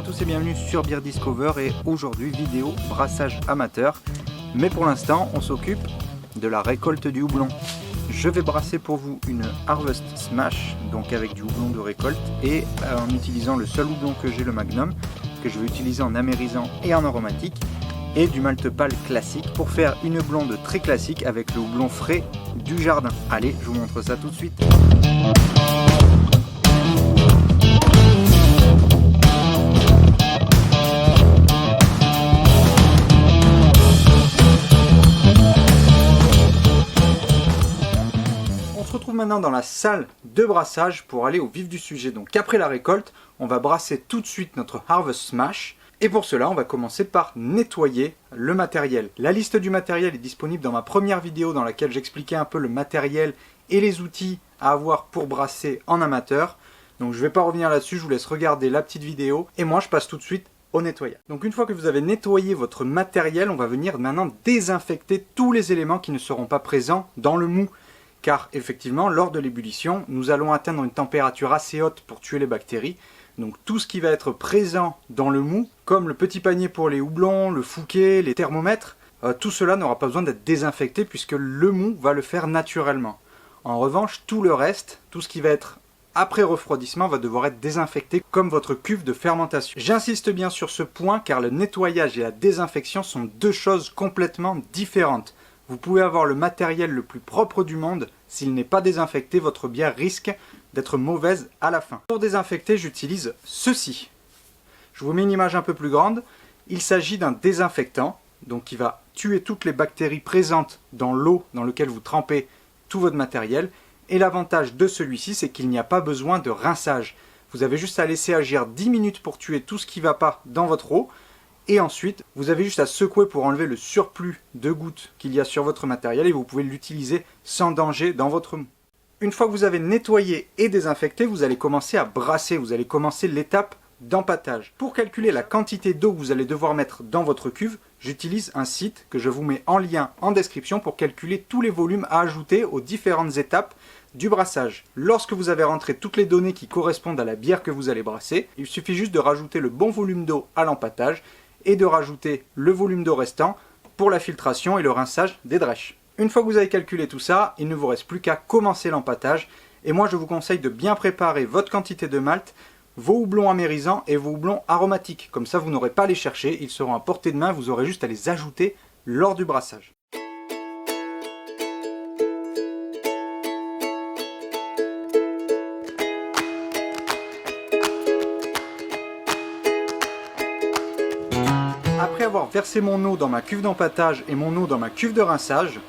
à tous et bienvenue sur Beer Discover et aujourd'hui vidéo brassage amateur. Mais pour l'instant on s'occupe de la récolte du houblon. Je vais brasser pour vous une Harvest Smash, donc avec du houblon de récolte et en utilisant le seul houblon que j'ai, le Magnum, que je vais utiliser en amérisant et en aromatique, et du malt pâle classique pour faire une blonde très classique avec le houblon frais du jardin. Allez, je vous montre ça tout de suite. On se retrouve maintenant dans la salle de brassage pour aller au vif du sujet. Donc après la récolte, on va brasser tout de suite notre Harvest Smash. Et pour cela, on va commencer par nettoyer le matériel. La liste du matériel est disponible dans ma première vidéo dans laquelle j'expliquais un peu le matériel et les outils à avoir pour brasser en amateur. Donc je ne vais pas revenir là-dessus, je vous laisse regarder la petite vidéo. Et moi, je passe tout de suite au nettoyage. Donc une fois que vous avez nettoyé votre matériel, on va venir maintenant désinfecter tous les éléments qui ne seront pas présents dans le mou. Car effectivement, lors de l'ébullition, nous allons atteindre une température assez haute pour tuer les bactéries. Donc tout ce qui va être présent dans le mou, comme le petit panier pour les houblons, le fouquet, les thermomètres, tout cela n'aura pas besoin d'être désinfecté puisque le mou va le faire naturellement. En revanche, tout le reste, tout ce qui va être après refroidissement va devoir être désinfecté comme votre cuve de fermentation. J'insiste bien sur ce point car le nettoyage et la désinfection sont deux choses complètement différentes. Vous pouvez avoir le matériel le plus propre du monde, s'il n'est pas désinfecté, votre bière risque d'être mauvaise à la fin. Pour désinfecter, j'utilise ceci. Je vous mets une image un peu plus grande. Il s'agit d'un désinfectant, donc qui va tuer toutes les bactéries présentes dans l'eau dans laquelle vous trempez tout votre matériel. Et l'avantage de celui-ci, c'est qu'il n'y a pas besoin de rinçage. Vous avez juste à laisser agir 10 minutes pour tuer tout ce qui ne va pas dans votre eau. Et ensuite, vous avez juste à secouer pour enlever le surplus de gouttes qu'il y a sur votre matériel et vous pouvez l'utiliser sans danger dans votre mou. Une fois que vous avez nettoyé et désinfecté, vous allez commencer à brasser, vous allez commencer l'étape d'empâtage. Pour calculer la quantité d'eau que vous allez devoir mettre dans votre cuve, j'utilise un site que je vous mets en lien en description pour calculer tous les volumes à ajouter aux différentes étapes du brassage. Lorsque vous avez rentré toutes les données qui correspondent à la bière que vous allez brasser, il suffit juste de rajouter le bon volume d'eau à l'empâtage et de rajouter le volume d'eau restant pour la filtration et le rinçage des drèches. Une fois que vous avez calculé tout ça, il ne vous reste plus qu'à commencer l'empâtage. Et moi, je vous conseille de bien préparer votre quantité de malt, vos houblons amérisants et vos houblons aromatiques. Comme ça, vous n'aurez pas à les chercher, ils seront à portée de main, vous aurez juste à les ajouter lors du brassage. Après avoir versé mon eau dans ma cuve d'empâtage et mon eau dans ma cuve de rinçage,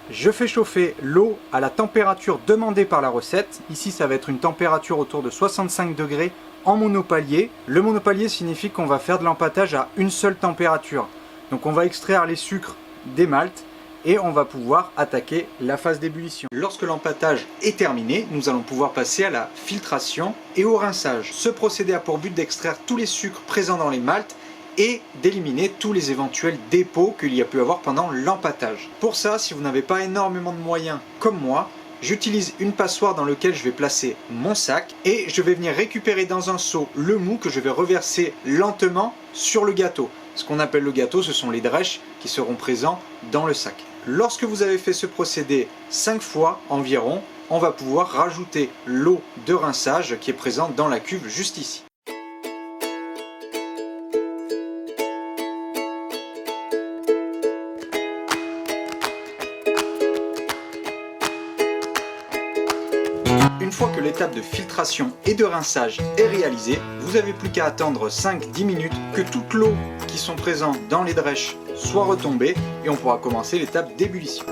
je fais chauffer l'eau à la température demandée par la recette. Ici, ça va être une température autour de 65 degrés en monopalier. Le monopalier signifie qu'on va faire de l'empâtage à une seule température. Donc on va extraire les sucres des maltes et on va pouvoir attaquer la phase d'ébullition. Lorsque l'empâtage est terminé, nous allons pouvoir passer à la filtration et au rinçage. Ce procédé a pour but d'extraire tous les sucres présents dans les maltes et d'éliminer tous les éventuels dépôts qu'il y a pu avoir pendant l'empâtage. Pour ça, si vous n'avez pas énormément de moyens comme moi, j'utilise une passoire dans laquelle je vais placer mon sac et je vais venir récupérer dans un seau le mou que je vais reverser lentement sur le gâteau. Ce qu'on appelle le gâteau, ce sont les drèches qui seront présents dans le sac. Lorsque vous avez fait ce procédé 5 fois environ, on va pouvoir rajouter l'eau de rinçage qui est présente dans la cuve juste ici. Une fois que l'étape de filtration et de rinçage est réalisée, vous n'avez plus qu'à attendre 5-10 minutes que toute l'eau qui sont présentes dans les drèches soit retombée et on pourra commencer l'étape d'ébullition.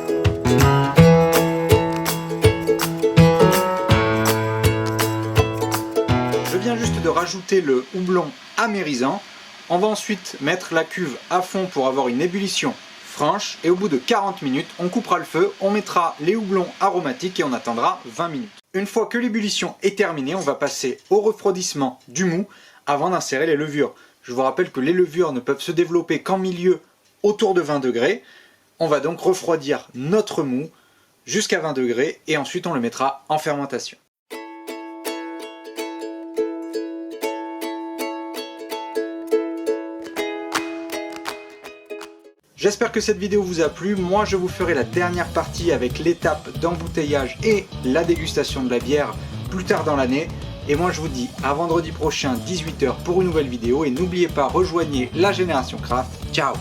Je viens juste de rajouter le houblon amérisant. On va ensuite mettre la cuve à fond pour avoir une ébullition franche et au bout de 40 minutes, on coupera le feu, on mettra les houblons aromatiques et on attendra 20 minutes. Une fois que l'ébullition est terminée, on va passer au refroidissement du mou avant d'insérer les levures. Je vous rappelle que les levures ne peuvent se développer qu'en milieu autour de 20 degrés. On va donc refroidir notre mou jusqu'à 20 degrés et ensuite on le mettra en fermentation. J'espère que cette vidéo vous a plu. Moi, je vous ferai la dernière partie avec l'étape d'embouteillage et la dégustation de la bière plus tard dans l'année. Et moi, je vous dis à vendredi prochain, 18 h pour une nouvelle vidéo. Et n'oubliez pas, rejoignez la Génération Craft. Ciao!